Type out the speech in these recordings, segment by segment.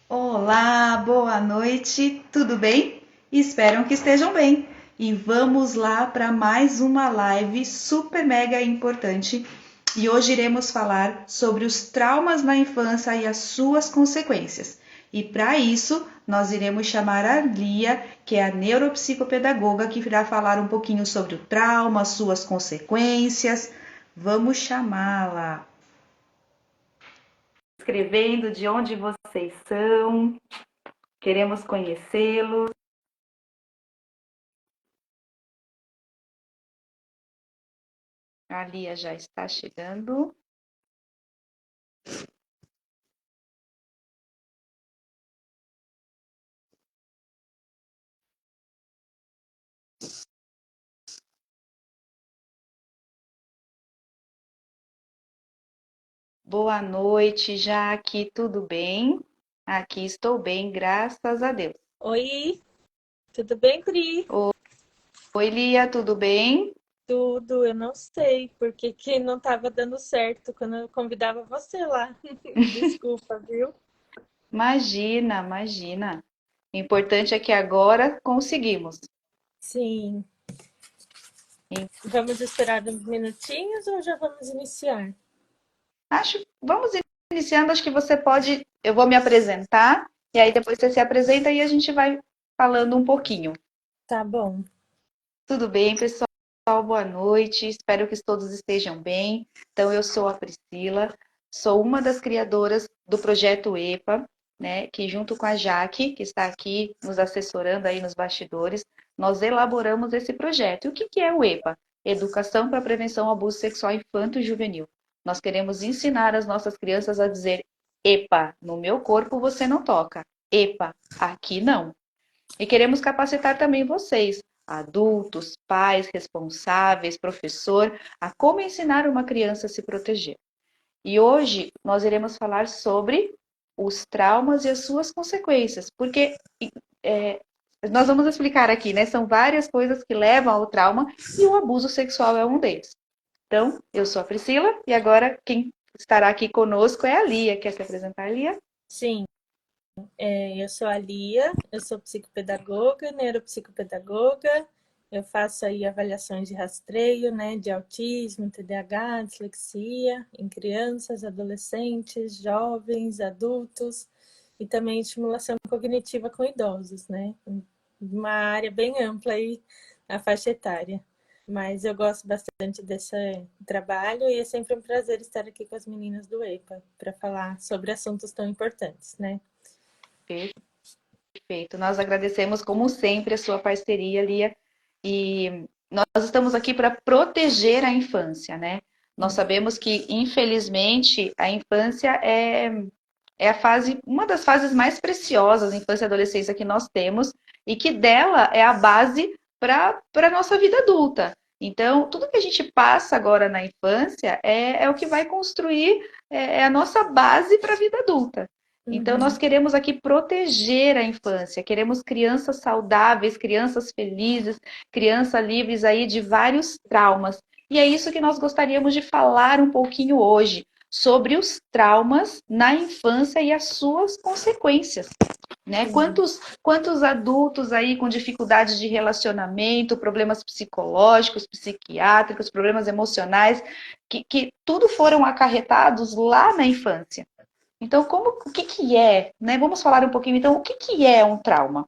Olá, boa noite, tudo bem? Espero que estejam bem. E vamos lá para mais uma live super mega importante. E hoje iremos falar sobre os traumas na infância e as suas consequências. E para isso, nós iremos chamar a Lia, que é a neuropsicopedagoga, que irá falar um pouquinho sobre o trauma, suas consequências. Vamos chamá-la. Escrevendo de onde vocês são. Queremos conhecê-lo. A Lia já está chegando. Boa noite, Jaque. Tudo bem? Aqui estou bem, graças a Deus. Oi, tudo bem, Pri? Oi, Lia, tudo bem? Tudo, eu não sei porque que não estava dando certo quando eu convidava você lá. Desculpa, viu? Imagina, imagina. O importante é que agora conseguimos. Sim. Vamos esperar uns minutinhos ou já vamos iniciar? Vamos iniciando, acho que você pode, eu vou me apresentar, e aí depois você se apresenta e a gente vai falando um pouquinho. Tá bom. Tudo bem, pessoal? Boa noite. Espero que todos estejam bem. Então, eu sou a Priscila, sou uma das criadoras do projeto EPA, né? Que junto com a Jaque, que está aqui nos assessorando aí nos bastidores, nós elaboramos esse projeto. E o que é o EPA? Educação para a Prevenção ao Abuso Sexual Infanto e Juvenil. Nós queremos ensinar as nossas crianças a dizer: EPA, no meu corpo você não toca. EPA, aqui não. E queremos capacitar também vocês, adultos, pais, responsáveis, professor, a como ensinar uma criança a se proteger. E hoje nós iremos falar sobre os traumas e as suas consequências, porque é, nós vamos explicar aqui, né? São várias coisas que levam ao trauma e o abuso sexual é um deles. Então, eu sou a Priscila e agora quem estará aqui conosco é a Lia. Quer se apresentar, Lia? Sim, eu sou a Lia, eu sou psicopedagoga, neuropsicopedagoga. Eu faço aí avaliações de rastreio, né, de autismo, TDAH, dislexia em crianças, adolescentes, jovens, adultos e também estimulação cognitiva com idosos, né? Uma área bem ampla aí, a faixa etária. Mas eu gosto bastante desse trabalho e é sempre um prazer estar aqui com as meninas do EPA para falar sobre assuntos tão importantes, né? Perfeito. Nós agradecemos, como sempre, a sua parceria, Lia. E nós estamos aqui para proteger a infância, né? Nós sabemos que, infelizmente, a infância é a fase, uma das fases mais preciosas, infância e adolescência que nós temos, e que dela é a base para a nossa vida adulta. Então, tudo que a gente passa agora na infância é o que vai construir a nossa base para a vida adulta. Então, nós Uhum. queremos aqui proteger a infância, queremos crianças saudáveis, crianças felizes, crianças livres aí de vários traumas. E é isso que nós gostaríamos de falar um pouquinho hoje, sobre os traumas na infância e as suas consequências. Né? Sim. Quantos adultos aí com dificuldades de relacionamento, problemas psicológicos, psiquiátricos, problemas emocionais, que tudo foram acarretados lá na infância. Então, o que é, né? Vamos falar um pouquinho, então, o que é um trauma?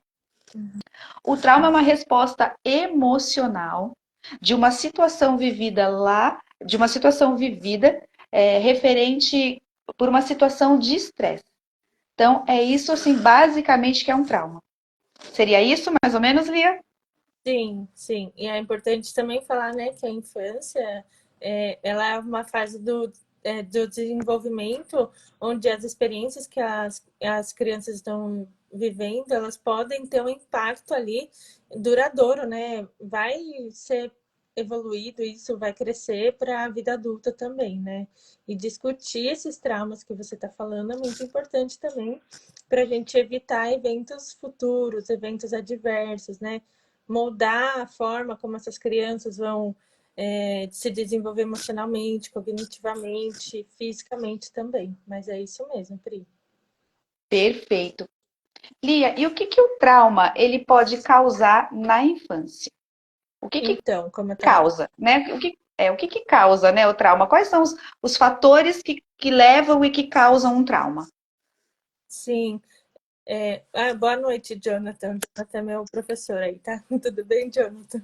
O trauma é uma resposta emocional de uma situação vivida lá, de uma situação vivida referente por uma situação de estresse. Então, é isso, assim, basicamente que é um trauma. Seria isso, mais ou menos, Lia? Sim, sim. E é importante também falar, né, que a infância, ela é uma fase do desenvolvimento onde as experiências que as crianças estão vivendo, elas podem ter um impacto ali duradouro, né? Vai ser evoluído, isso vai crescer para a vida adulta também, né? E discutir esses traumas que você está falando é muito importante também para a gente evitar eventos futuros, eventos adversos, né? Moldar a forma como essas crianças vão se desenvolver emocionalmente, cognitivamente, fisicamente também. Mas é isso mesmo, Pri. Perfeito. Lia, e o que que o trauma ele pode causar na infância? O que que Então, como eu estava. causa, né? O que que causa, né, o trauma? Quais são os fatores que levam e que causam um trauma? Sim. Boa noite, Jonathan. Jonathan é meu professor aí, tá? Tudo bem, Jonathan?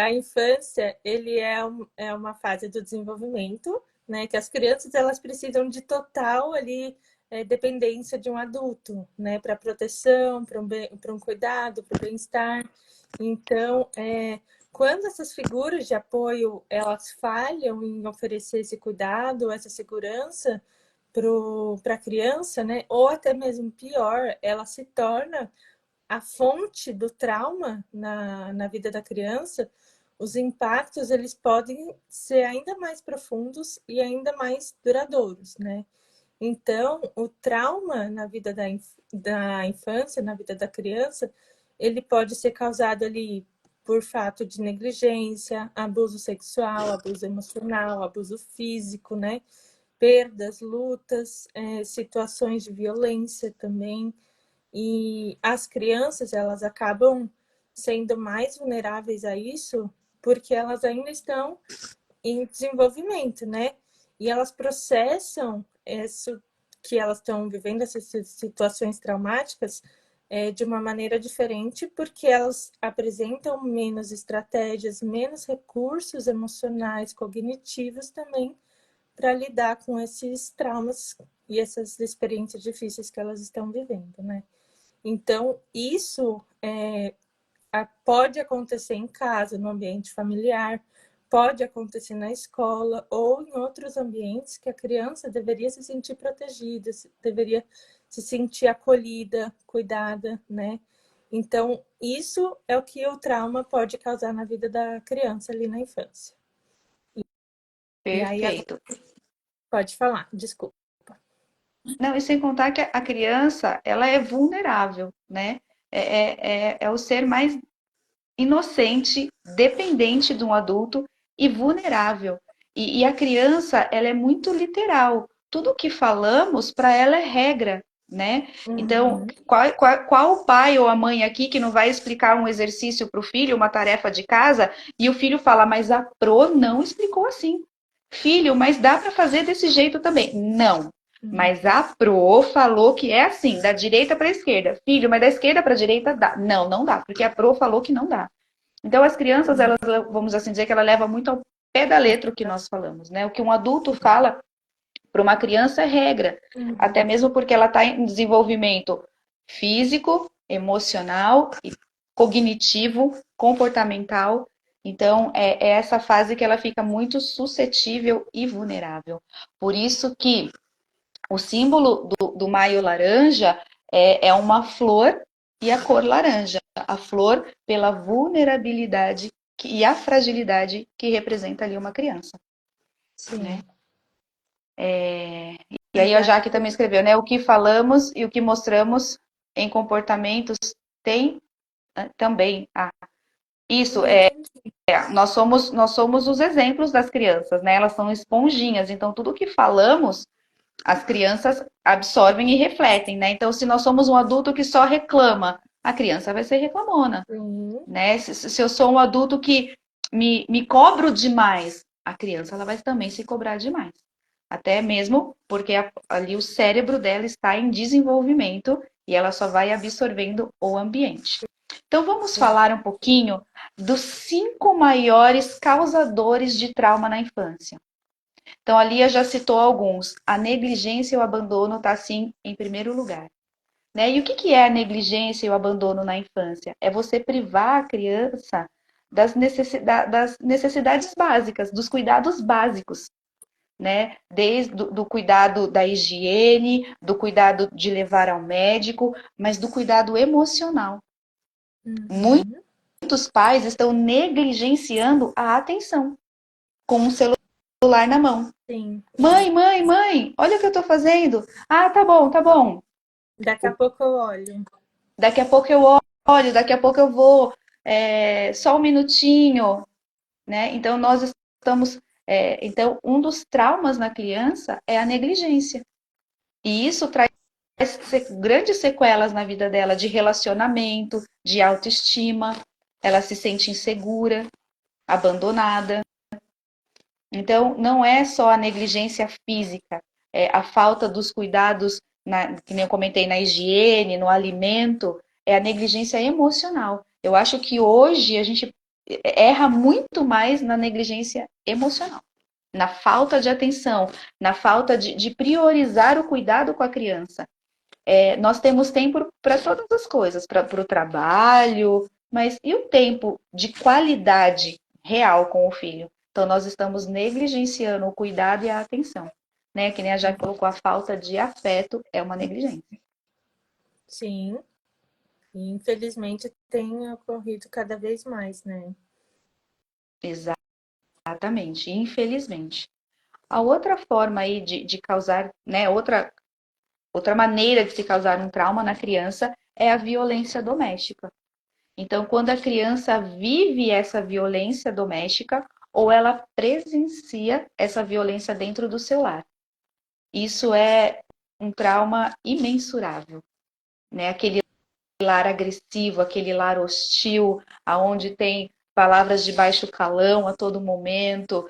A infância, ele é uma fase do desenvolvimento, né? Que as crianças, elas precisam de total ali, dependência de um adulto, né? Para proteção, para um cuidado, para o bem-estar. Então, quando essas figuras de apoio, elas falham em oferecer esse cuidado, essa segurança, para a criança, né? Ou até mesmo pior, ela se torna a fonte do trauma na vida da criança. Os impactos, eles podem ser ainda mais profundos e ainda mais duradouros, né? Então, o trauma na vida da infância, na vida da criança, ele pode ser causado ali por fato de negligência, abuso sexual, abuso emocional, abuso físico, né? Perdas, lutas, situações de violência também. E as crianças, elas acabam sendo mais vulneráveis a isso porque elas ainda estão em desenvolvimento, né? E elas processam isso que elas estão vivendo, essas situações traumáticas, de uma maneira diferente, porque elas apresentam menos estratégias, menos recursos emocionais, cognitivos também, para lidar com esses traumas e essas experiências difíceis que elas estão vivendo, né? Então, isso pode acontecer em casa, no ambiente familiar, pode acontecer na escola ou em outros ambientes que a criança deveria se sentir protegida, deveria se sentir acolhida, cuidada, né? Então, isso é o que o trauma pode causar na vida da criança ali na infância. E aí, agora Perfeito. pode falar, desculpa. Não, e sem contar que a criança, ela é vulnerável, né? É o ser mais inocente, dependente de um adulto e vulnerável. E a criança, ela é muito literal. Tudo que falamos, para ela é regra, né? Então, Uhum. qual o pai ou a mãe aqui que não vai explicar um exercício para o filho, uma tarefa de casa, e o filho fala, mas a pro não explicou assim. Filho, mas dá para fazer desse jeito também. Não. Mas a pro falou que é assim, da direita para a esquerda. Filho, mas da esquerda para a direita dá. Não, não dá, porque a pro falou que não dá. Então, as crianças, elas, vamos assim dizer, que ela leva muito ao pé da letra o que nós falamos, né? O que um adulto fala para uma criança é regra, até Uhum. mesmo porque ela está em desenvolvimento físico, emocional, cognitivo, comportamental. Então, é essa fase que ela fica muito suscetível e vulnerável. Por isso que o símbolo do maio laranja é uma flor e a cor laranja. A flor pela vulnerabilidade e a fragilidade que representa ali uma criança, né? Sim. E aí a Jaque também escreveu, né? O que falamos e o que mostramos em comportamentos tem também. Isso, Não entendi. nós somos os exemplos das crianças, né? Elas são esponjinhas, então tudo que falamos as crianças absorvem e refletem, né? Então, se nós somos um adulto que só reclama, a criança vai ser reclamona, Sim. né? Se eu sou um adulto que me cobro demais, a criança ela vai também se cobrar demais. Até mesmo porque ali o cérebro dela está em desenvolvimento e ela só vai absorvendo o ambiente. Então, vamos falar um pouquinho dos 5 maiores causadores de trauma na infância. Então, a Lia já citou alguns. A negligência e o abandono está, sim, em primeiro lugar. Né? E o que é a negligência e o abandono na infância? É você privar a criança das necessidades básicas, dos cuidados básicos. Né? Desde do cuidado da higiene, do cuidado de levar ao médico, mas do cuidado emocional. Uhum. Muitos pais estão negligenciando a atenção com um celular na mão. Sim. Mãe, mãe, mãe, olha o que eu tô fazendo. Ah, tá bom, tá bom. Daqui a pouco eu olho. Daqui a pouco eu olho, daqui a pouco eu vou. Só um minutinho, né? Então, nós estamos. Então, um dos traumas na criança é a negligência. E isso traz grandes sequelas na vida dela de relacionamento, de autoestima, ela se sente insegura, abandonada. Então, não é só a negligência física, é a falta dos cuidados, que nem eu comentei, na higiene, no alimento, é a negligência emocional. Eu acho que hoje a gente erra muito mais na negligência emocional, na falta de atenção, na falta de priorizar o cuidado com a criança. Nós temos tempo para todas as coisas, para o trabalho, mas e o tempo de qualidade real com o filho? Então, nós estamos negligenciando o cuidado e a atenção, né? Que nem a Jaque colocou, a falta de afeto é uma negligência. Sim, e infelizmente tem ocorrido cada vez mais, né? Exatamente, infelizmente. A outra forma aí de causar, né? Outra maneira de se causar um trauma na criança é a violência doméstica. Então, quando a criança vive essa violência doméstica ou ela presencia essa violência dentro do seu lar. Isso é um trauma imensurável, né? Aquele lar agressivo, aquele lar hostil, aonde tem palavras de baixo calão a todo momento,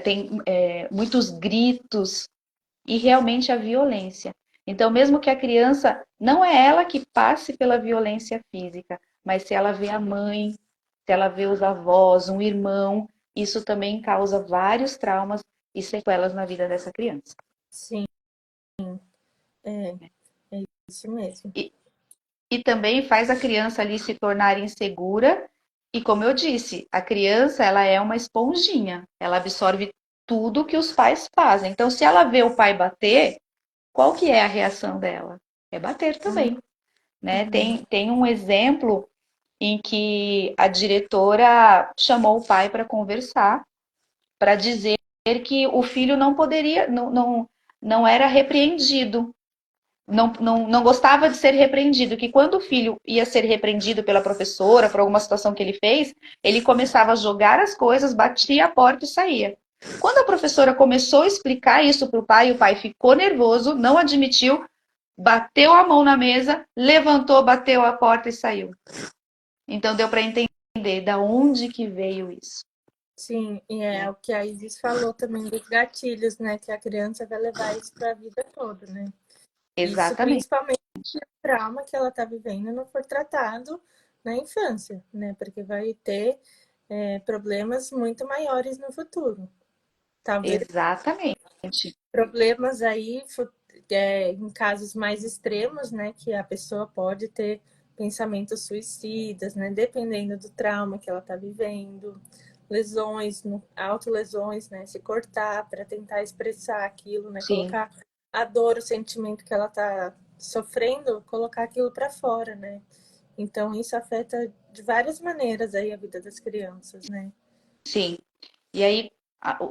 tem muitos gritos e realmente a violência. Então, mesmo que a criança não é ela que passe pela violência física, mas se ela vê a mãe, se ela vê os avós, um irmão, isso também causa vários traumas e sequelas na vida dessa criança. Sim, é, é isso mesmo. E também faz a criança ali se tornar insegura. E como eu disse, a criança ela é uma esponjinha, ela absorve tudo que os pais fazem. Então, se ela vê o pai bater, qual que é a reação dela? É bater também, né? Tem um exemplo em que a diretora chamou o pai para conversar, para dizer que o filho não poderia, não era repreendido, não gostava de ser repreendido, que quando o filho ia ser repreendido pela professora por alguma situação que ele fez, ele começava a jogar as coisas, batia a porta e saía. Quando a professora começou a explicar isso para o pai ficou nervoso, não admitiu, bateu a mão na mesa, levantou, bateu a porta e saiu. Então deu para entender da onde que veio isso. Sim, e é o que a Isis falou também dos gatilhos, né? Que a criança vai levar isso para a vida toda, né? Isso Exatamente. principalmente se o trauma que ela está vivendo não for tratado na infância, né? Porque vai ter problemas muito maiores no futuro. Talvez Exatamente. problemas aí em casos mais extremos, né? Que a pessoa pode ter pensamentos suicidas, né? Dependendo do trauma que ela está vivendo, lesões, autolesões, né? Se cortar para tentar expressar aquilo, né? Sim. Colocar a dor, o sentimento que ela está sofrendo, colocar aquilo para fora, né? Então isso afeta de várias maneiras aí a vida das crianças, né? Sim. E aí,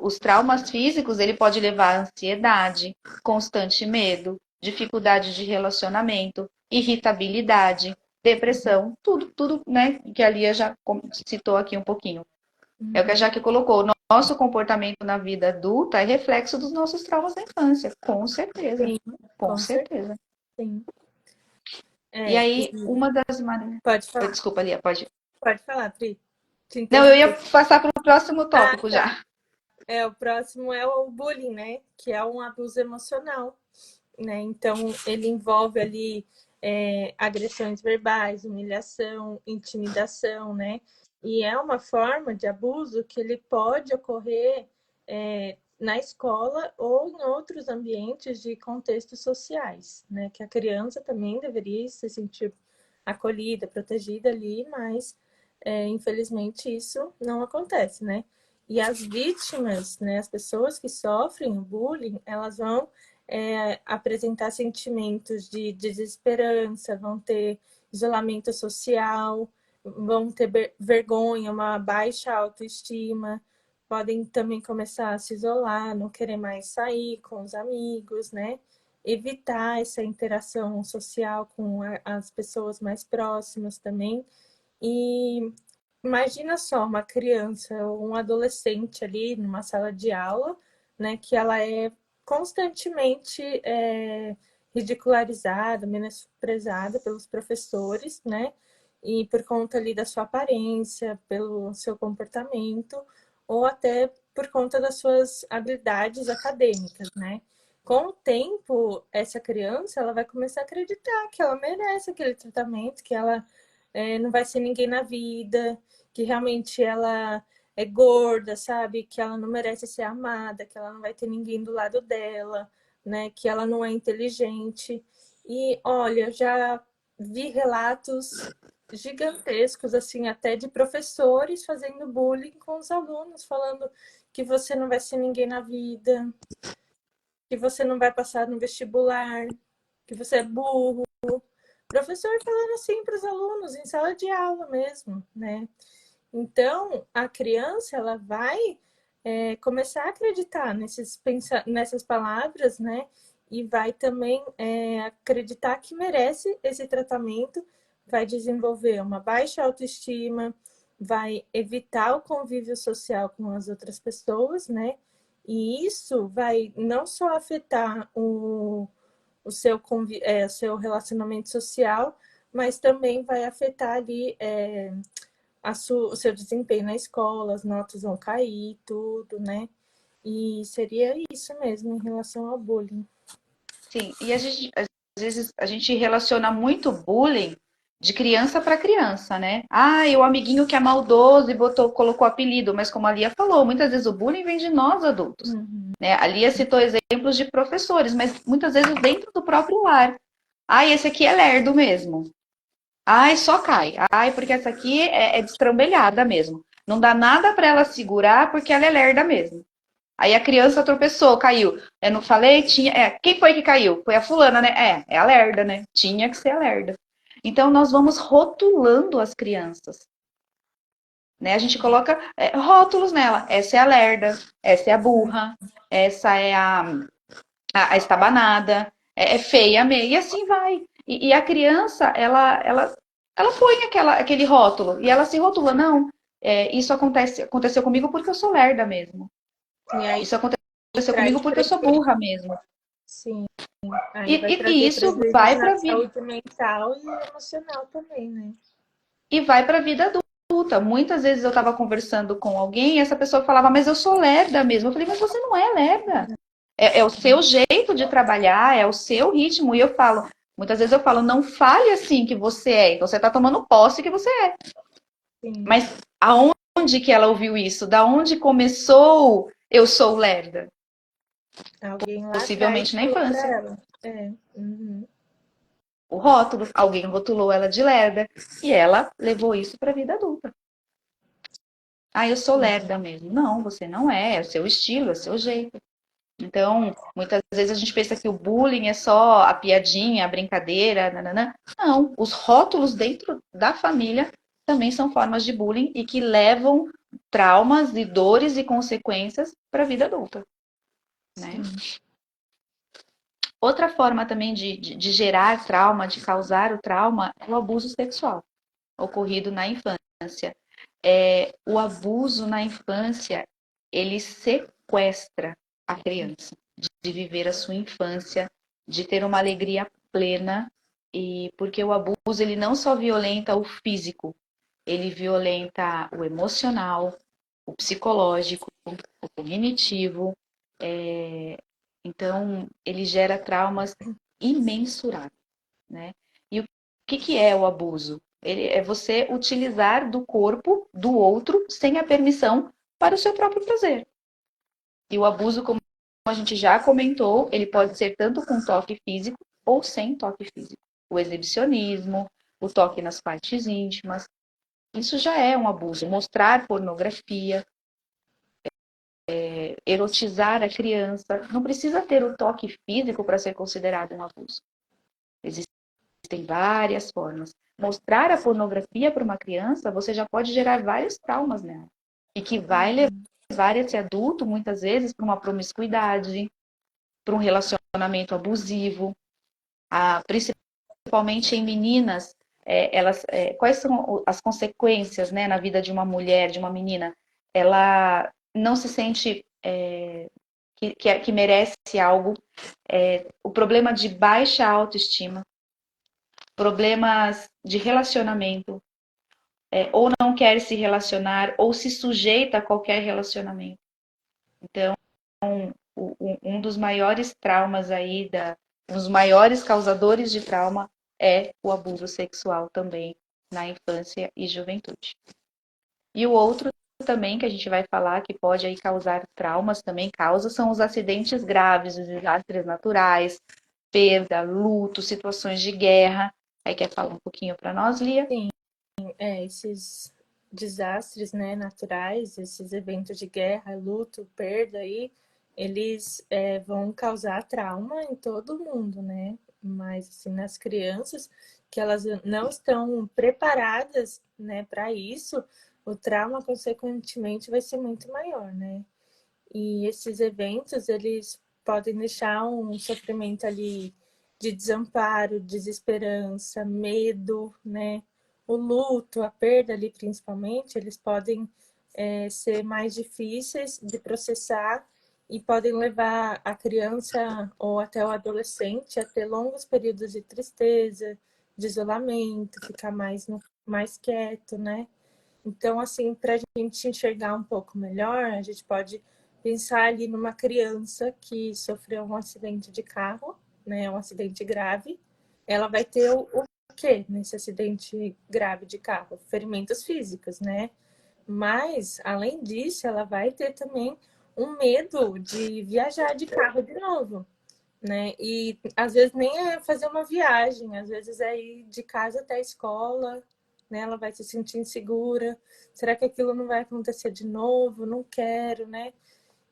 os traumas físicos, ele pode levar a ansiedade, constante medo, dificuldade de relacionamento, irritabilidade, depressão, tudo, né, que a Lia já citou aqui um pouquinho. É o que a Jaque colocou. Nosso comportamento na vida adulta é reflexo dos nossos traumas da infância, com certeza. Sim, Com com certeza. sim. E aí, uma das maneiras. Pode falar. Desculpa, Lia, pode. Pode falar, Pri. Te Não, eu ia interrompi. passar para o próximo Ah, tópico tá. já. O próximo é o bullying, né? Que é um abuso emocional, né? Então, ele envolve ali agressões verbais, humilhação, intimidação, né? E é uma forma de abuso que ele pode ocorrer na escola ou em outros ambientes de contextos sociais, né? Que a criança também deveria se sentir acolhida, protegida ali, mas infelizmente isso não acontece, né? E as vítimas, né, as pessoas que sofrem o bullying, elas vão apresentar sentimentos de desesperança, vão ter isolamento social, vão ter vergonha, uma baixa autoestima, podem também começar a se isolar, não querer mais sair com os amigos, né? Evitar essa interação social com as pessoas mais próximas também. E imagina só uma criança ou um adolescente ali numa sala de aula, né, que ela é constantemente ridicularizada, menosprezada pelos professores, né? E por conta ali da sua aparência, pelo seu comportamento, ou até por conta das suas habilidades acadêmicas, né? Com o tempo, essa criança ela vai começar a acreditar que ela merece aquele tratamento, que ela não vai ser ninguém na vida, que realmente ela é gorda, sabe? Que ela não merece ser amada, que ela não vai ter ninguém do lado dela, né? Que ela não é inteligente. E olha, já vi relatos gigantescos, assim, até de professores fazendo bullying com os alunos, falando que você não vai ser ninguém na vida, que você não vai passar no vestibular, que você é burro. Professor falando assim para os alunos, em sala de aula mesmo, né? Então, a criança, ela vai começar a acreditar nessas palavras, né? E vai também acreditar que merece esse tratamento, vai desenvolver uma baixa autoestima, vai evitar o convívio social com as outras pessoas, né? E isso vai não só afetar o seu relacionamento social, mas também vai afetar ali o seu desempenho na escola, as notas vão cair, tudo, né? E seria isso mesmo em relação ao bullying. Sim, e às vezes a gente relaciona muito bullying de criança para criança, né? Ah, e o amiguinho que é maldoso e colocou apelido, mas como a Lia falou, muitas vezes o bullying vem de nós adultos, né? A Lia citou exemplos de professores, mas muitas vezes dentro do próprio lar. Ah, esse aqui é lerdo mesmo. Ai, só cai. Ai, porque essa aqui é destrambelhada mesmo. Não dá nada para ela segurar porque ela é lerda mesmo. Aí a criança tropeçou, caiu. Eu não falei? Tinha. Quem foi que caiu? Foi a fulana, né? É a lerda, né? Tinha que ser a lerda. Então nós vamos rotulando as crianças. Né? A gente coloca rótulos nela. Essa é a lerda, essa é a burra, essa é a estabanada, é feia, meia, e assim vai. E a criança, ela põe aquele rótulo e ela se rotula. Não, isso aconteceu comigo porque eu sou lerda mesmo. E aí Isso aconteceu traz comigo porque eu sou burra mesmo. sim, aí vai E trazer isso prejuízos vai na para a vida saúde mental e emocional também, né? e vai para a vida adulta. Muitas vezes eu estava conversando com alguém e essa pessoa falava, mas eu sou lerda mesmo. Eu falei, mas você não é lerda. É o seu jeito de trabalhar, é o seu ritmo. E eu falo, muitas vezes eu falo, não fale assim que você é. Então você está tomando posse que você é. Sim. Mas aonde que ela ouviu isso? Da onde começou eu sou lerda? Alguém lá atrás Possivelmente na falou para infância. ela. Uhum. O rótulo, alguém rotulou ela de lerda e ela levou isso para a vida adulta. Ah, eu sou lerda mesmo. Não, você não é o seu estilo, é o seu jeito. Então, muitas vezes a gente pensa que o bullying é só a piadinha, a brincadeira, nananã. Não, os rótulos dentro da família também são formas de bullying e que levam traumas e dores e consequências para a vida adulta, né? Outra forma também de gerar trauma, de causar o trauma, é o abuso sexual ocorrido na infância. O abuso na infância, ele sequestra a criança de viver a sua infância, de ter uma alegria plena, e porque o abuso ele não só violenta o físico, ele violenta o emocional, o psicológico, o cognitivo, então ele gera traumas imensuráveis, né? E o que é o abuso? Ele é você utilizar do corpo do outro sem a permissão para o seu próprio prazer. E o abuso, como a gente já comentou, ele pode ser tanto com toque físico ou sem toque físico. O exibicionismo, o toque nas partes íntimas, isso já é um abuso. Mostrar pornografia, erotizar a criança, não precisa ter o toque físico para ser considerado um abuso. Existem várias formas. Mostrar a pornografia para uma criança, você já pode gerar vários traumas nela. E que vai levar esse adulto, muitas vezes, para uma promiscuidade, para um relacionamento abusivo, principalmente em meninas, quais são as consequências, né, na vida de uma mulher, de uma menina? Ela não se sente que merece algo, o problema de baixa autoestima, problemas de relacionamento, ou não quer se relacionar, ou se sujeita a qualquer relacionamento. Então, um dos maiores traumas aí, um dos maiores causadores de trauma é o abuso sexual também na infância e juventude. E o outro também que a gente vai falar que pode aí causar traumas, também causa, são os acidentes graves, os desastres naturais, perda, luto, situações de guerra. Aí quer falar um pouquinho para nós, Lia? Sim, esses desastres, né, naturais, esses eventos de guerra, luto, perda aí, eles vão causar trauma em todo mundo, né? Mas assim, nas crianças que elas não estão preparadas, né, para isso, o trauma consequentemente vai ser muito maior, né? E esses eventos, eles podem deixar um sofrimento ali de desamparo, desesperança, medo, né? O luto, a perda ali principalmente, eles podem ser mais difíceis de processar e podem levar a criança ou até o adolescente a ter longos períodos de tristeza, de isolamento, ficar mais quieto, né? Então, assim, para a gente enxergar um pouco melhor, a gente pode pensar ali numa criança que sofreu um acidente de carro, né, um acidente grave. Ela vai ter o quê nesse acidente grave de carro? Ferimentos físicos, né? Mas, além disso, ela vai ter também um medo de viajar de carro de novo, né? E às vezes nem é fazer uma viagem, às vezes é ir de casa até a escola, né? Ela vai se sentir insegura. Será que aquilo não vai acontecer de novo? Não quero, né?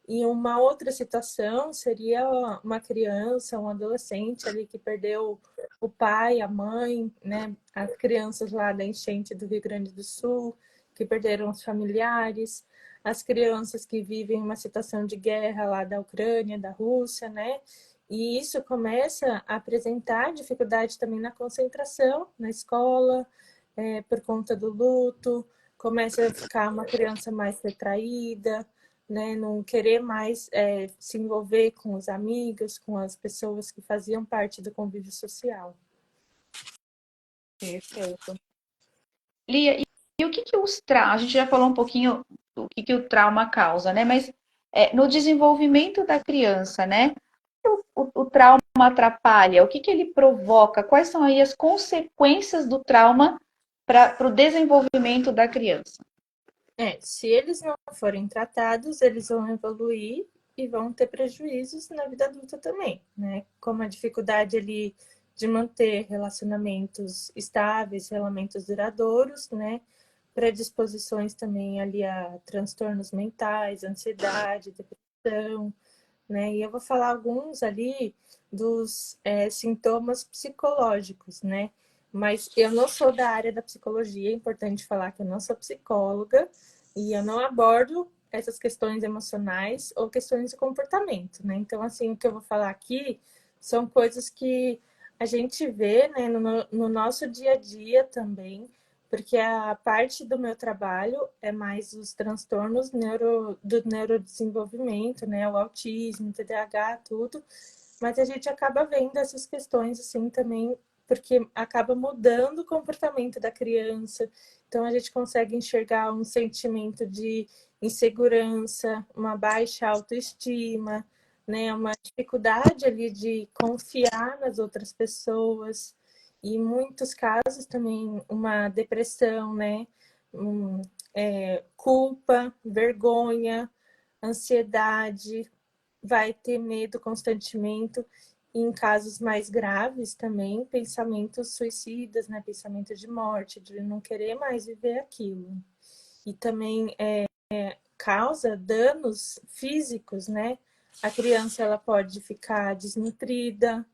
E uma outra situação seria uma criança, um adolescente ali que perdeu o pai, a mãe, né? As crianças lá da enchente do Rio Grande do Sul, que perderam os familiares, as crianças que vivem uma situação de guerra lá da Ucrânia, da Rússia, né? E isso começa a apresentar dificuldade também na concentração na escola, por conta do luto, começa a ficar uma criança mais retraída, né? Não querer mais se envolver com os amigos, com as pessoas que faziam parte do convívio social. Perfeito. Lia, e o que que os traumas... A gente já falou um pouquinho do que o trauma causa, né? Mas no desenvolvimento da criança, né? O trauma atrapalha? O que que ele provoca? Quais são aí as consequências do trauma para o desenvolvimento da criança? Se eles não forem tratados, eles vão evoluir e vão ter prejuízos na vida adulta também, né? Como a dificuldade ali de manter relacionamentos estáveis, relacionamentos duradouros, né? Predisposições também ali a transtornos mentais, ansiedade, depressão, né? E eu vou falar alguns ali dos sintomas psicológicos, né? Mas eu não sou da área da psicologia, é importante falar que eu não sou psicóloga e eu não abordo essas questões emocionais ou questões de comportamento, né? Então, assim, o que eu vou falar aqui são coisas que a gente vê, né, no nosso dia a dia também, porque a parte do meu trabalho é mais os transtornos do neurodesenvolvimento, né, o autismo, TDAH, tudo, mas a gente acaba vendo essas questões assim também, porque acaba mudando o comportamento da criança, então a gente consegue enxergar um sentimento de insegurança, uma baixa autoestima, né, uma dificuldade ali de confiar nas outras pessoas, e em muitos casos também uma depressão, né? Culpa, vergonha, ansiedade, vai ter medo constantemente. E em casos mais graves também, pensamentos suicidas, né? Pensamento de morte, de não querer mais viver aquilo. E também causa danos físicos, né? A criança ela pode ficar desnutrida,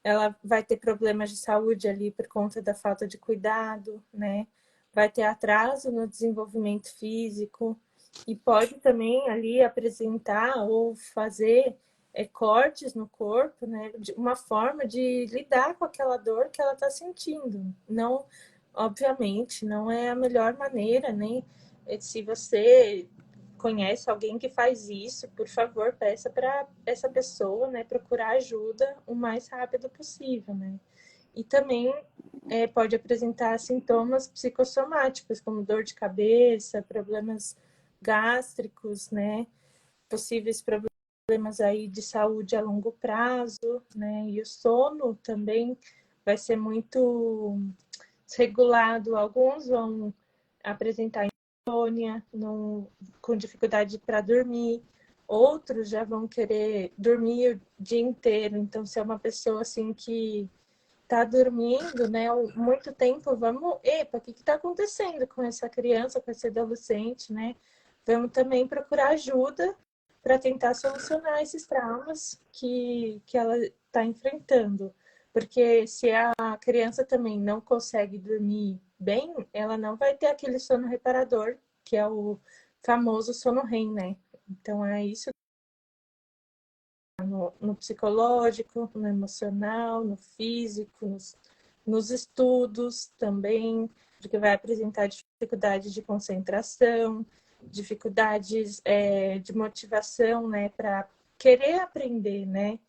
ela vai ter problemas de saúde ali por conta da falta de cuidado, né? Vai ter atraso no desenvolvimento físico e pode também ali apresentar ou fazer cortes no corpo, né? Uma forma de lidar com aquela dor que ela está sentindo. Não, obviamente, não é a melhor maneira, né? Se você conhece alguém que faz isso, por favor, peça para essa pessoa, né, procurar ajuda o mais rápido possível, né? E também pode apresentar sintomas psicossomáticos, como dor de cabeça, problemas gástricos, né? Possíveis problemas aí de saúde a longo prazo, né? E o sono também vai ser muito desregulado. Alguns vão apresentar insônia, com dificuldade para dormir. Outros já vão querer dormir o dia inteiro. Então, se é uma pessoa assim que tá dormindo, né, muito tempo, vamos, epa, o que está acontecendo com essa criança, com esse adolescente, né? Vamos também procurar ajuda para tentar solucionar esses traumas que ela está enfrentando. Porque se a criança também não consegue dormir bem, ela não vai ter aquele sono reparador, que é o famoso sono REM, né? Então é isso no psicológico, no emocional, no físico, nos estudos também, porque vai apresentar dificuldades de concentração, dificuldades de motivação, né, para querer aprender, né?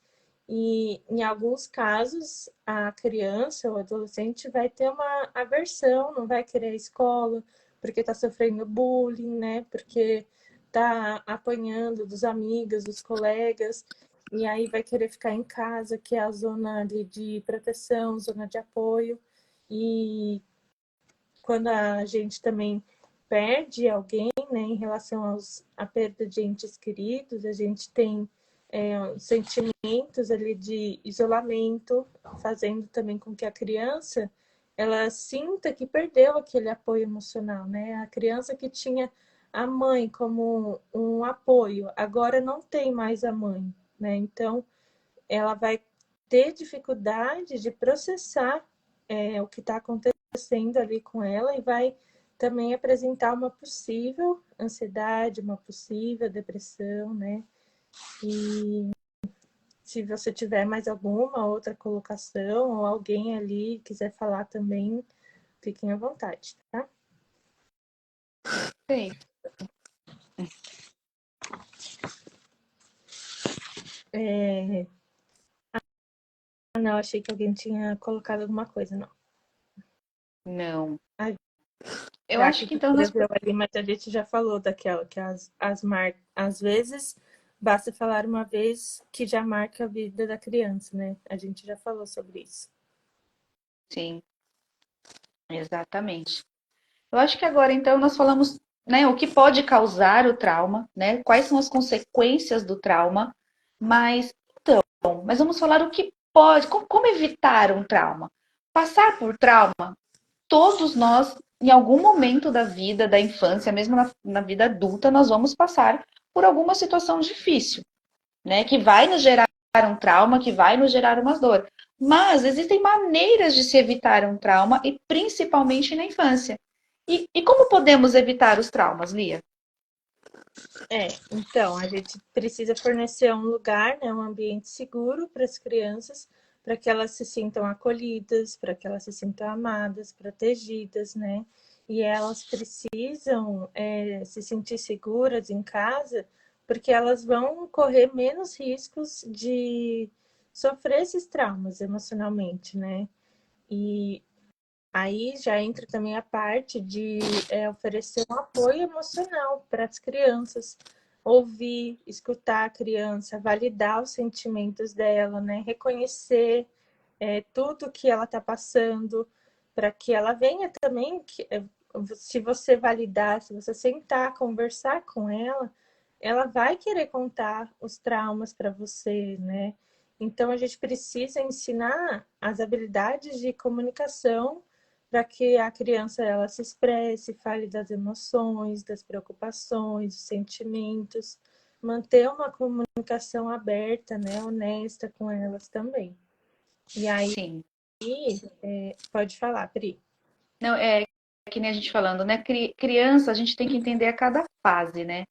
E em alguns casos, a criança ou adolescente vai ter uma aversão, não vai querer a escola, porque está sofrendo bullying, né? Porque está apanhando dos amigos, dos colegas, e aí vai querer ficar em casa, que é a zona de proteção, zona de apoio. E quando a gente também perde alguém, né, em relação à perda de entes queridos, a gente tem sentimentos ali de isolamento, fazendo também com que a criança ela sinta que perdeu aquele apoio emocional, né? A criança que tinha a mãe como um apoio, agora não tem mais a mãe, né? Então, ela vai ter dificuldade de processar o que está acontecendo ali com ela e vai também apresentar uma possível ansiedade, uma possível depressão, né? E se você tiver mais alguma outra colocação ou alguém ali quiser falar também, fiquem à vontade, tá? Sim. Não, achei que alguém tinha colocado alguma coisa, não. Não. A Eu acho Jaque que então nós. escreveu ali, mas a gente já falou daquela, que às vezes basta falar uma vez que já marca a vida da criança, né? A gente já falou sobre isso. Sim, exatamente. Eu acho que agora então nós falamos, né, o que pode causar o trauma, né? Quais são as consequências do trauma, mas mas vamos falar o que pode, como evitar um trauma. Passar por trauma, todos nós, em algum momento da vida, da infância, mesmo na vida adulta, nós vamos passar por alguma situação difícil, né? Que vai nos gerar um trauma, que vai nos gerar uma dor. Mas existem maneiras de se evitar um trauma, e principalmente na infância. E como podemos evitar os traumas, Lia? Então, a gente precisa fornecer um lugar, né, um ambiente seguro para as crianças, para que elas se sintam acolhidas, para que elas se sintam amadas, protegidas, né? E elas precisam se sentir seguras em casa, porque elas vão correr menos riscos de sofrer esses traumas emocionalmente, né? E aí já entra também a parte de oferecer um apoio emocional para as crianças, ouvir, escutar a criança, validar os sentimentos dela, né? Reconhecer tudo que ela está passando, para que ela venha também, se você validar, se você sentar, conversar com ela vai querer contar os traumas para você, né? Então a gente precisa ensinar as habilidades de comunicação para que a criança ela se expresse, fale das emoções, das preocupações, dos sentimentos, manter uma comunicação aberta, né, honesta com elas também. E aí, Sim. pode falar, Pri. Não, é que nem a gente falando, né? Criança, a gente tem que entender a cada fase, né?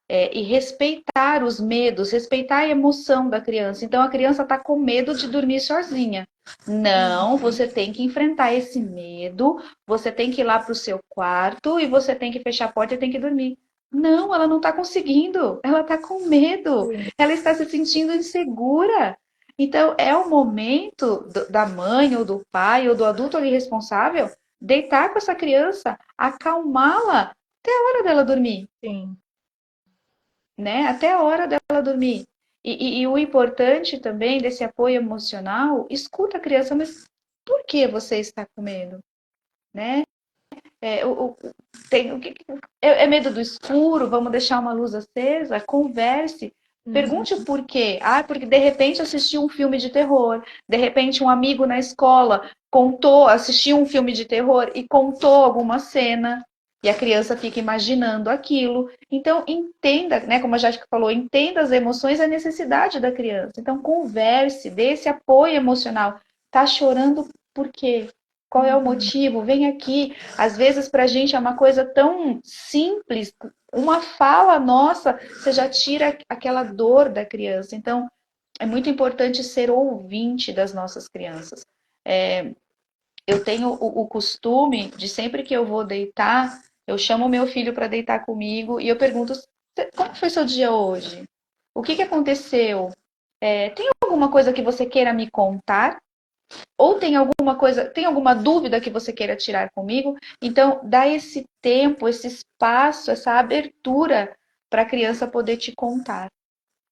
E respeitar os medos, respeitar a emoção da criança. Então, a criança está com medo de dormir sozinha. Não, você tem que enfrentar esse medo, você tem que ir lá para o seu quarto e você tem que fechar a porta e tem que dormir. Não, ela não está conseguindo, ela está com medo, Sim, ela está se sentindo insegura. Então, é o momento da mãe ou do pai ou do adulto ali responsável deitar com essa criança, acalmá-la até a hora dela dormir, sim. né? Até a hora dela dormir. E o importante também desse apoio emocional, escuta a criança, mas por que você está com medo, né? É, tem, é medo do escuro? Vamos deixar uma luz acesa? Converse. Uhum. Pergunte o porquê. Ah, porque de repente assistiu um filme de terror. De repente um amigo na escola contou, assistiu um filme de terror e contou alguma cena. E a criança fica imaginando aquilo. Então, entenda, né, como a Jéssica falou, entenda as emoções e a necessidade da criança. Então, converse, dê esse apoio emocional. Tá chorando por quê? Qual é o Uhum. motivo? Vem aqui. Às vezes, para a gente é uma coisa tão simples, uma fala nossa, você já tira aquela dor da criança. Então, é muito importante ser ouvinte das nossas crianças. Eu tenho o costume de sempre que eu vou deitar, eu chamo meu filho para deitar comigo e eu pergunto: como foi seu dia hoje? O que aconteceu? Tem alguma coisa que você queira me contar? Ou tem alguma coisa, tem alguma dúvida que você queira tirar comigo? Então, dá esse tempo, esse espaço, essa abertura para a criança poder te contar.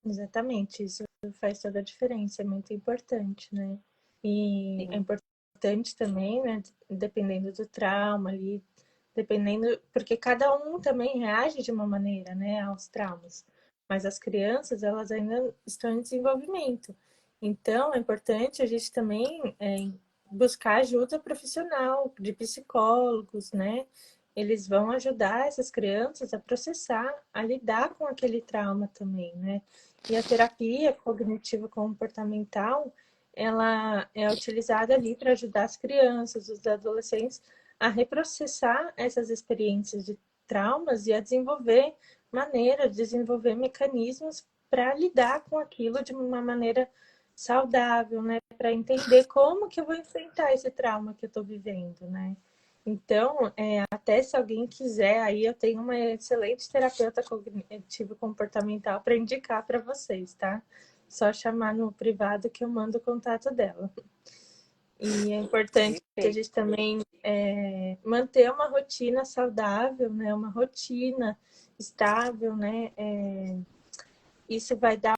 Exatamente, isso faz toda a diferença, é muito importante, né? E é Sim, importante também, né, dependendo do trauma ali, dependendo, porque cada um também reage de uma maneira, né, aos traumas. Mas as crianças, elas ainda estão em desenvolvimento. Então, é importante a gente também buscar ajuda profissional, de psicólogos, né? Eles vão ajudar essas crianças a processar, a lidar com aquele trauma também, né? E a terapia cognitivo-comportamental, ela é utilizada ali para ajudar as crianças, os adolescentes a reprocessar essas experiências de traumas e a desenvolver maneiras, desenvolver mecanismos para lidar com aquilo de uma maneira saudável, né? Para entender como que eu vou enfrentar esse trauma que eu estou vivendo, né? Então, até se alguém quiser, aí eu tenho uma excelente terapeuta cognitivo comportamental para indicar para vocês, tá? Só chamar no privado que eu mando o contato dela. E é importante a perfeito. gente também manter uma rotina saudável, né? Uma rotina estável, né? Isso vai dar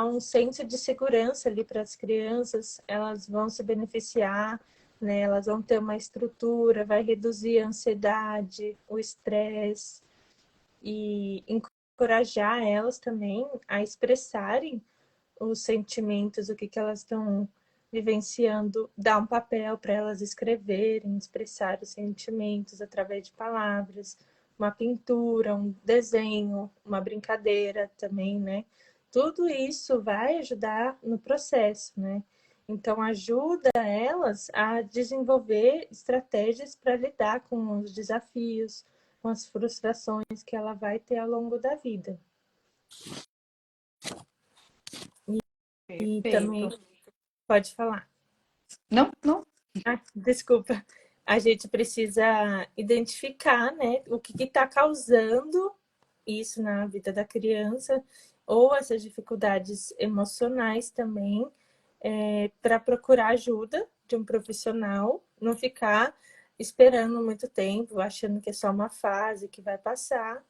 um senso de segurança ali para as crianças, elas vão se beneficiar, né? Elas vão ter uma estrutura, vai reduzir a ansiedade, o estresse e encorajar elas também a expressarem os sentimentos, o que, que elas estão vivenciando, dar um papel para elas escreverem, expressar os sentimentos através de palavras, uma pintura, um desenho, uma brincadeira também, né? Tudo isso vai ajudar no processo, né? Então, ajuda elas a desenvolver estratégias para lidar com os desafios, com as frustrações que ela vai ter ao longo da vida. E também Perfeito. pode falar. Não, não. Ah, desculpa. A gente precisa identificar, né, o que está causando isso na vida da criança, ou essas dificuldades emocionais também, para procurar ajuda de um profissional, não ficar esperando muito tempo, achando que é só uma fase que vai passar.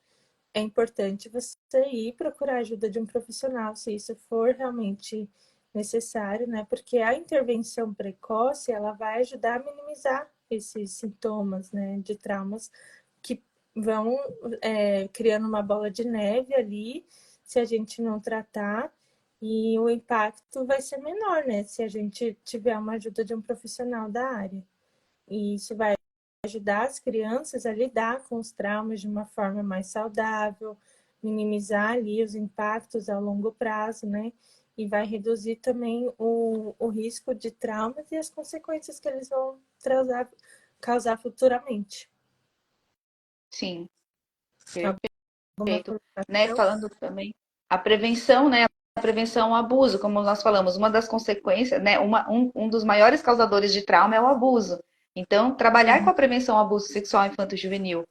É importante você ir procurar ajuda de um profissional, se isso for realmente necessário, né? Porque a intervenção precoce, ela vai ajudar a minimizar esses sintomas, né, de traumas que vão criando uma bola de neve ali, se a gente não tratar, e o impacto vai ser menor, né, se a gente tiver uma ajuda de um profissional da área. E isso vai ajudar as crianças a lidar com os traumas de uma forma mais saudável, minimizar ali os impactos a longo prazo, né? E vai reduzir também o risco de traumas e as consequências que eles vão causar futuramente. Sim, Alguma perfeito. Né? colocação? Falando também a prevenção, né? A prevenção ao abuso, como nós falamos, uma das consequências, né? Um dos maiores causadores de trauma é o abuso. Então, trabalhar com Sim. a prevenção ao abuso sexual infanto-juvenil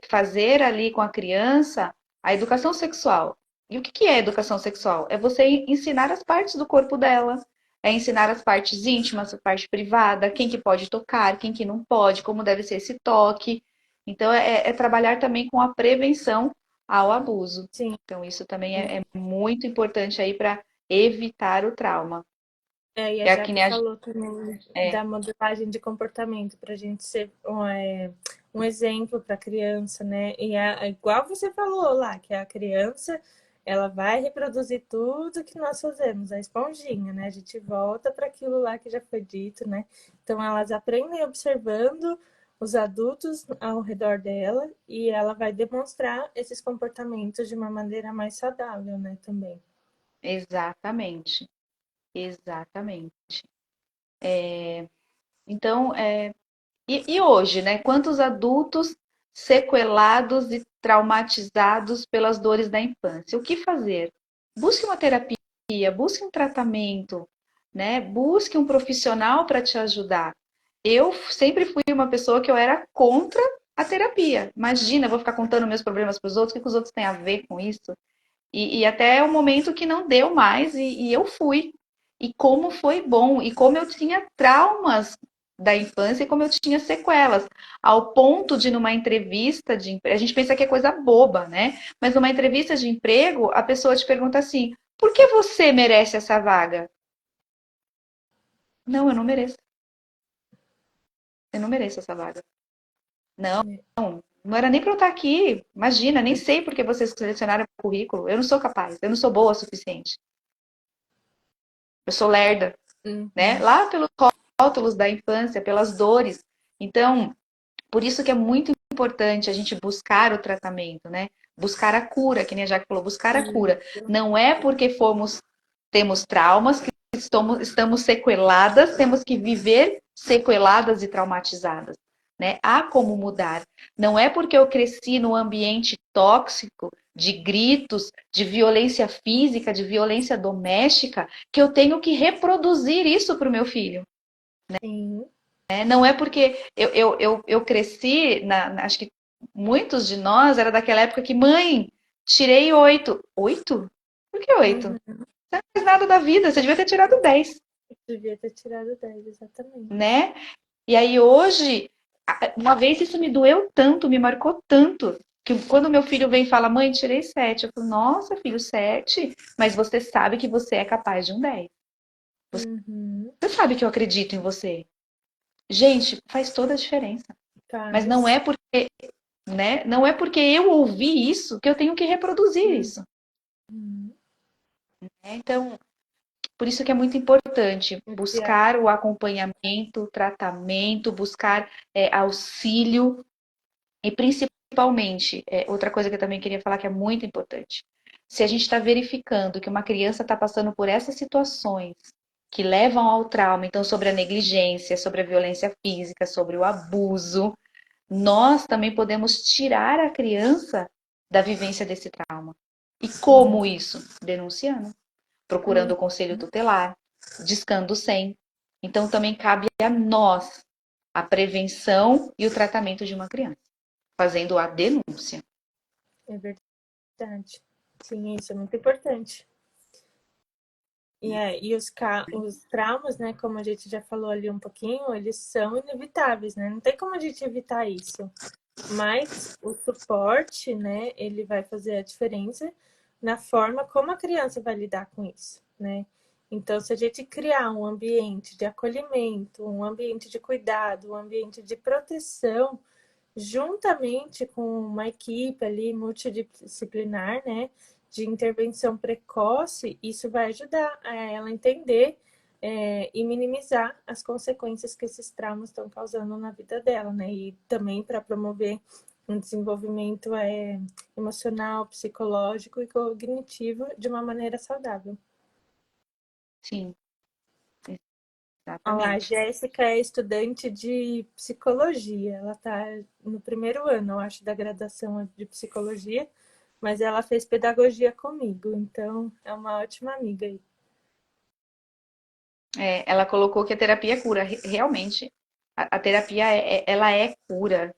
fazer ali com a criança a educação sexual. E o que é educação sexual? É você ensinar as partes do corpo dela, é ensinar as partes íntimas, a parte privada, quem que pode tocar, quem que não pode, como deve ser esse toque. Então, é trabalhar também com a prevenção ao abuso. Sim. Então, isso também é muito importante aí para evitar o trauma. E a É que Jaque nem a, falou também é, da modelagem de comportamento para a gente ser um exemplo para a criança, né? E igual você falou lá, que a criança ela vai reproduzir tudo que nós fazemos, a esponjinha, né? A gente volta para aquilo lá que já foi dito, né? Então elas aprendem observando os adultos ao redor dela e ela vai demonstrar esses comportamentos de uma maneira mais saudável, né? Também. exatamente, exatamente. Então, e hoje, né? Quantos adultos sequelados e traumatizados pelas dores da infância? O que fazer? Busque uma terapia, busque um tratamento, né? Busque um profissional para te ajudar. Eu sempre fui uma pessoa que eu era contra a terapia. Imagina, eu vou ficar contando meus problemas para os outros, o que os outros têm a ver com isso? E até o momento que não deu mais e eu fui. E como foi bom, e como eu tinha traumas da infância e como eu tinha sequelas, ao ponto de numa entrevista de emprego, a gente pensa que é coisa boba, né? Mas numa entrevista de emprego, a pessoa te pergunta assim: por que você merece essa vaga? Não, eu não mereço. Eu não mereço essa vaga. Não, não era nem para eu estar aqui. Imagina, nem sei por que vocês selecionaram o currículo. Eu não sou capaz, eu não sou boa o suficiente. Eu sou lerda. Né? Uhum. Lá pelos rótulos da infância, pelas dores. Então, por isso que é muito importante a gente buscar o tratamento, né? Buscar a cura, que nem a Jaque falou, buscar a cura. Não é porque temos traumas que estamos sequeladas, temos que viver sequeladas e traumatizadas. Né? Há como mudar. Não é porque eu cresci num ambiente tóxico, de gritos, de violência física, de violência doméstica, que eu tenho que reproduzir isso para o meu filho. Sim. Né? Não é porque eu cresci, acho que muitos de nós era daquela época que, mãe, tirei 8. 8? Por que 8? Uhum. Não fez nada da vida, você devia ter tirado 10, Devia ter tirado 10 exatamente. né? E aí hoje, uma vez isso me doeu tanto, me marcou tanto, que quando meu filho vem e fala, mãe, tirei 7, eu falo, nossa, filho, 7, mas você sabe que você é capaz de um 10. Uhum. Você sabe que eu acredito em você. Gente, faz toda a diferença. Mas não Faz. é porque, né? Não é porque eu ouvi isso que eu tenho que reproduzir isso. Uhum. Né? Então, por isso que é muito importante buscar o acompanhamento, o tratamento, buscar auxílio e principalmente, outra coisa que eu também queria falar que é muito importante. Se a gente está verificando que uma criança está passando por essas situações que levam ao trauma, então sobre a negligência, sobre a violência física, sobre o abuso, nós também podemos tirar a criança da vivência desse trauma. E como isso? Denunciando, procurando Uhum. o conselho tutelar, discando 100. Então também cabe a nós a prevenção e o tratamento de uma criança, fazendo a denúncia. É verdade. Sim, isso é muito importante. E os traumas, né, como a gente já falou ali um pouquinho, eles são inevitáveis, né? Não tem como a gente evitar isso. Mas o suporte, né, ele vai fazer a diferença na forma como a criança vai lidar com isso, né? Então, se a gente criar um ambiente de acolhimento, um ambiente de cuidado, um ambiente de proteção, juntamente com uma equipe ali multidisciplinar, né, de intervenção precoce, isso vai ajudar a ela entender e minimizar as consequências que esses traumas estão causando na vida dela, né? E também para promover um desenvolvimento emocional, psicológico e cognitivo de uma maneira saudável. Sim, Olha lá, a exatamente. Jéssica é estudante de psicologia. Ela está no primeiro ano, eu acho, da graduação de psicologia, mas ela fez pedagogia comigo, então é uma ótima amiga aí. Ela colocou que a terapia é cura. Realmente, a terapia ela é cura.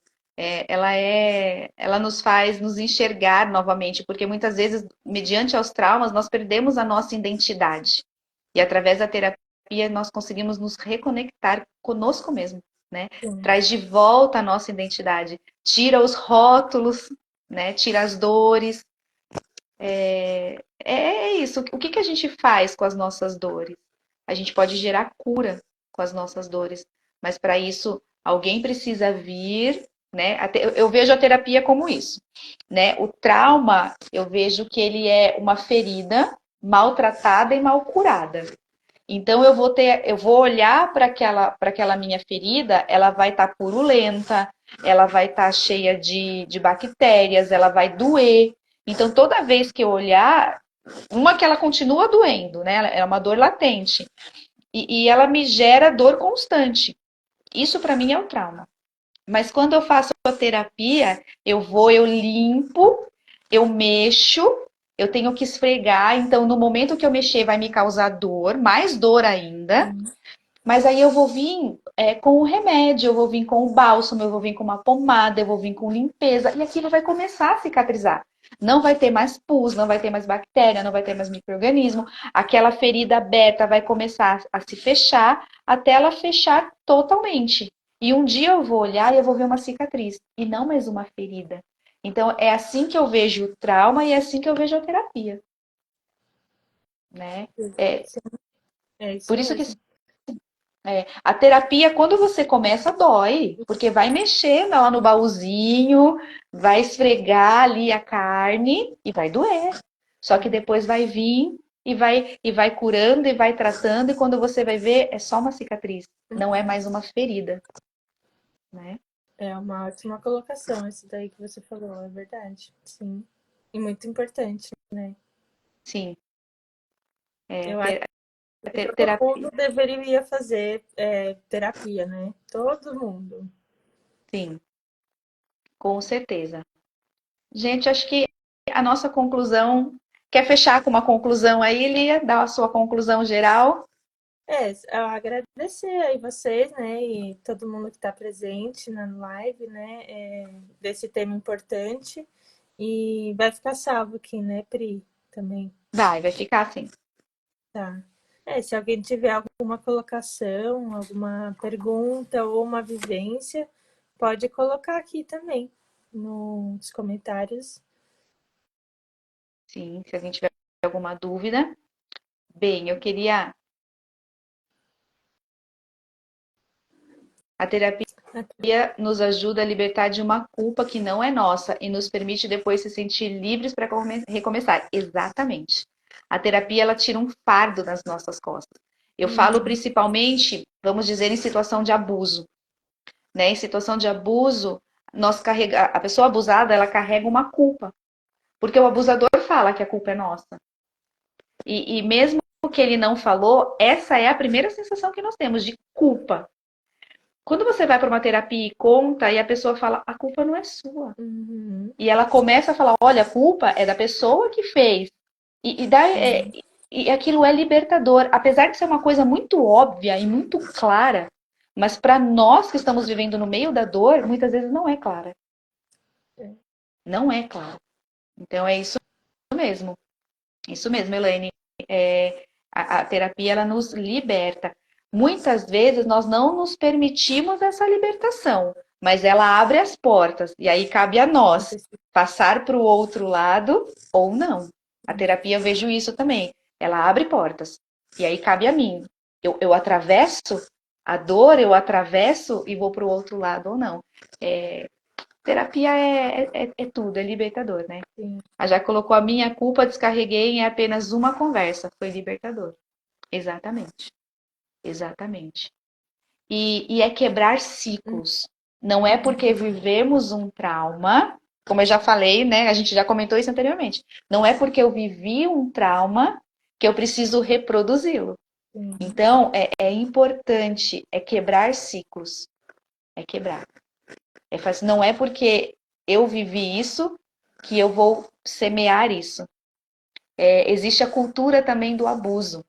ela nos faz nos enxergar novamente, porque muitas vezes, mediante aos traumas, nós perdemos a nossa identidade. E através da terapia nós conseguimos nos reconectar conosco mesmo, né? Sim. Traz de volta a nossa identidade, tira os rótulos, né? Tira as dores. É isso. O que a gente faz com as nossas dores? A gente pode gerar cura com as nossas dores, mas para isso alguém precisa vir, né? Eu vejo a terapia como isso, né? O trauma, eu vejo que ele é uma ferida maltratada e mal curada. Então eu vou olhar para aquela minha ferida, ela vai estar purulenta, ela vai estar cheia de bactérias, ela vai doer. Então toda vez que eu olhar, uma que ela continua doendo, né? É uma dor latente. E ela me gera dor constante. Isso para mim é o trauma. Mas quando eu faço a terapia, eu limpo, eu mexo, eu tenho que esfregar. Então, no momento que eu mexer, vai me causar dor, mais dor ainda. Sim. Mas aí eu vou vir com o remédio, eu vou vir com o bálsamo, eu vou vir com uma pomada, eu vou vir com limpeza. E aquilo vai começar a cicatrizar. Não vai ter mais pus, não vai ter mais bactéria, não vai ter mais micro-organismo. Aquela ferida aberta vai começar a se fechar até ela fechar totalmente. E um dia eu vou olhar e eu vou ver uma cicatriz e não mais uma ferida. Então é assim que eu vejo o trauma e é assim que eu vejo a terapia, né? É, Sim. É isso por isso que mesmo. a terapia, quando você começa, dói, porque vai mexer lá no baúzinho, vai esfregar ali a carne e vai doer. Só que depois vai vir e vai curando e vai tratando, e quando você vai ver, é só uma cicatriz, não é mais uma ferida, né? É uma ótima colocação, isso daí que você falou, é verdade. Sim. E muito importante, né? Sim, é, Eu acho que todo terapia, mundo deveria fazer terapia, né? Todo mundo. sim, com certeza. Gente, acho que a nossa conclusão. Quer fechar com uma conclusão aí, Lia? Dar a sua conclusão geral? Eu agradecer aí vocês, né, e todo mundo que está presente na live, né, desse tema importante. E vai ficar salvo aqui, né, Pri, também, Vai ficar assim. tá? Se alguém tiver alguma colocação, alguma pergunta ou uma vivência, pode colocar aqui também nos comentários. Sim, se alguém tiver alguma dúvida. Bem, eu queria. A terapia nos ajuda a libertar de uma culpa que não é nossa e nos permite depois se sentir livres para recomeçar. Exatamente. A terapia ela tira um fardo das nossas costas. Eu falo Uhum. principalmente, vamos dizer, em situação de abuso, né? Em situação de abuso, a pessoa abusada ela carrega uma culpa, porque o abusador fala que a culpa é nossa. E mesmo que ele não falou, essa é a primeira sensação que nós temos de culpa. Quando você vai para uma terapia e conta, e a pessoa fala, a culpa não é sua. Uhum. E ela começa a falar, olha, a culpa é da pessoa que fez. Sim. E aquilo é libertador. Apesar de ser uma coisa muito óbvia e muito clara, mas para nós que estamos vivendo no meio da dor, muitas vezes não é clara. É. Não é clara. Então é isso mesmo. Isso mesmo, Elaine. A terapia ela nos liberta. Muitas vezes nós não nos permitimos essa libertação, mas ela abre as portas e aí cabe a nós passar para o outro lado ou não. A terapia eu vejo isso também. Ela abre portas e aí cabe a mim. Eu atravesso a dor, eu atravesso e vou para o outro lado ou não. Terapia é tudo, é libertador, né? Sim. A já colocou a minha culpa, descarreguei em apenas uma conversa. Foi libertador. Exatamente. Exatamente. E é quebrar ciclos. Não é porque vivemos um trauma, como eu já falei, né? A gente já comentou isso anteriormente. Não é porque eu vivi um trauma que eu preciso reproduzi-lo. Sim. Então, é importante, é quebrar ciclos. É quebrar. Não é porque eu vivi isso que eu vou semear isso. Existe a cultura também do abuso.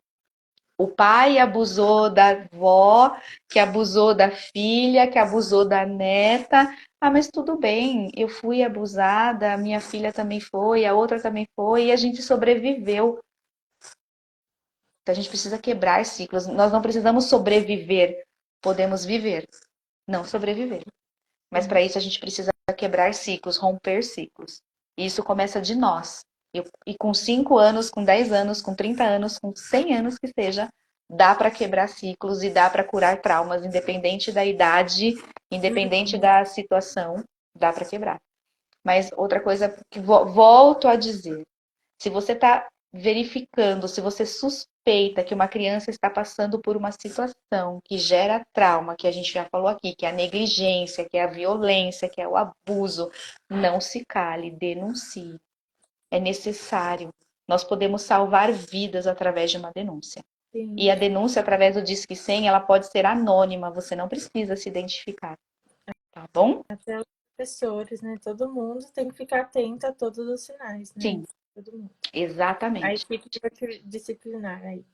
O pai abusou da avó, que abusou da filha, que abusou da neta. Ah, mas tudo bem, eu fui abusada, a minha filha também foi, a outra também foi, e a gente sobreviveu. Então a gente precisa quebrar ciclos. Nós não precisamos sobreviver, podemos viver, não sobreviver. Mas para isso a gente precisa quebrar ciclos, romper ciclos. E isso começa de nós. E com 5 anos, com 10 anos, com 30 anos, com 100 anos que seja, dá para quebrar ciclos e dá para curar traumas, independente da idade, independente da situação, dá para quebrar. Mas outra coisa que volto a dizer, se você está verificando, se você suspeita que uma criança está passando por uma situação que gera trauma, que a gente já falou aqui, que é a negligência, que é a violência, que é o abuso, não se cale, denuncie. É necessário. Nós podemos salvar vidas através de uma denúncia. Sim. E a denúncia através do Disque 100, ela pode ser anônima, você não precisa se identificar. Tá bom? Até os professores, né? Todo mundo tem que ficar atento a todos os sinais, né? Sim, Todo mundo. A exatamente. equipe disciplinar aí.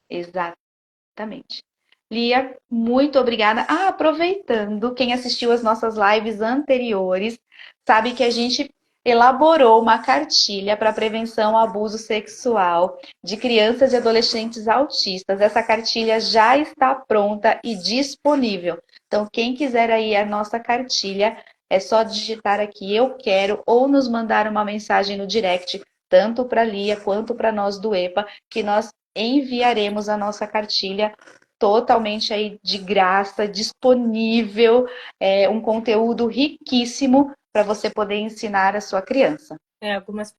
Exatamente. Lia, muito obrigada. Ah, aproveitando, quem assistiu as nossas lives anteriores, sabe que a gente elaborou uma cartilha para prevenção ao abuso sexual de crianças e adolescentes autistas. Essa cartilha já está pronta e disponível. Então, quem quiser aí a nossa cartilha, é só digitar aqui eu quero ou nos mandar uma mensagem no direct, tanto para a Lia quanto para nós do EPA, que nós enviaremos a nossa cartilha totalmente aí de graça, disponível, um conteúdo riquíssimo para você poder ensinar a sua criança. Algumas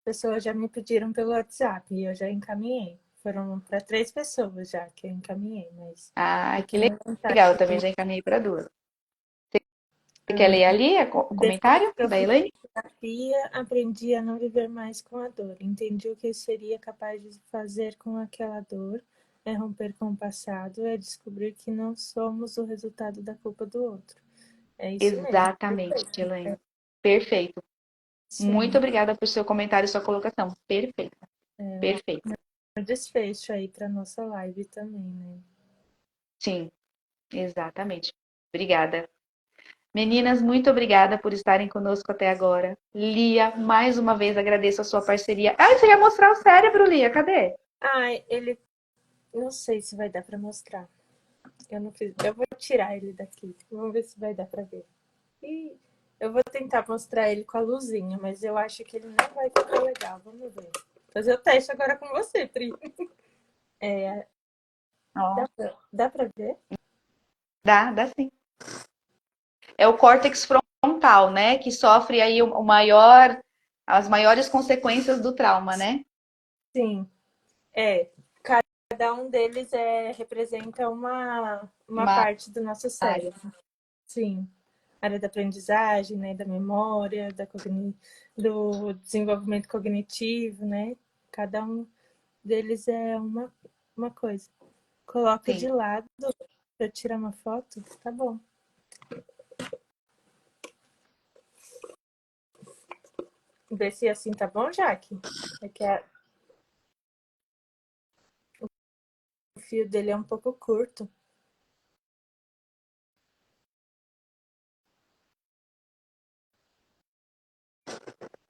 pessoas já me pediram pelo WhatsApp e eu já encaminhei. Foram para 3 pessoas já que eu encaminhei, mas... Ah, que legal, eu também já encaminhei para 2. Você quer ler ali o comentário da Elaine? Terapia, aprendi a não viver mais com a dor. Entendi o que eu seria capaz de fazer com aquela dor. É romper com o passado, é descobrir que não somos o resultado da culpa do outro. É isso mesmo. Exatamente, Elaine. Perfeito. Sim. Muito obrigada por seu comentário e sua colocação. Perfeito. Perfeito. Um desfecho aí para nossa live também, né? Sim, exatamente. Obrigada. Meninas, muito obrigada por estarem conosco até agora. Lia, mais uma vez agradeço a sua parceria. Ah, você ia mostrar o cérebro, Lia, cadê? Ele... Não sei se vai dar para mostrar. Eu não fiz... Eu vou tirar ele daqui. Vamos ver se vai dar para ver. E eu vou tentar mostrar ele com a luzinha, mas eu acho que ele não vai ficar legal. Vamos ver. Fazer o teste agora com você, Pri. Dá pra ver? Dá sim. É o córtex frontal, né? Que sofre aí as maiores consequências do trauma, né? Sim. Cada um deles representa uma parte do nosso Área. cérebro. Sim. Área da aprendizagem, né? Da memória, do desenvolvimento cognitivo, né? Cada um deles é uma coisa. Coloca Sim. de lado para tirar uma foto, tá bom. Vê se assim tá bom, Jaque? É que o fio dele é um pouco curto.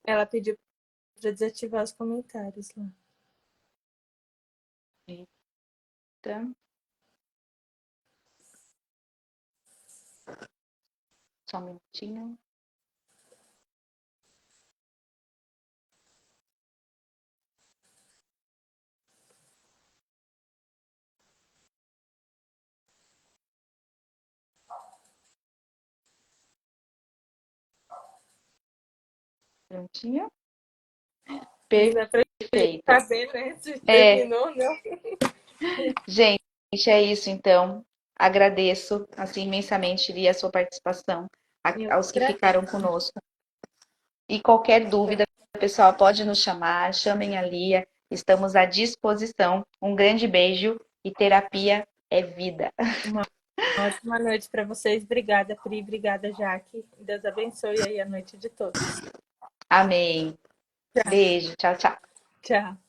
Ela pediu para desativar os comentários lá. Eita. Só um minutinho. Prontinho. Perfeito. Saber, né? Se terminou, não. Gente, é isso então. Agradeço assim imensamente, Lia, a sua participação, aos que ficaram conosco. E qualquer dúvida, pessoal, pode nos chamar, chamem a Lia, estamos à disposição. Um grande beijo e terapia é vida. Uma ótima noite para vocês. Obrigada, Pri. Obrigada, Jaque. Deus abençoe aí a noite de todos. Amém. Tchau. Beijo. Tchau, tchau. Tchau.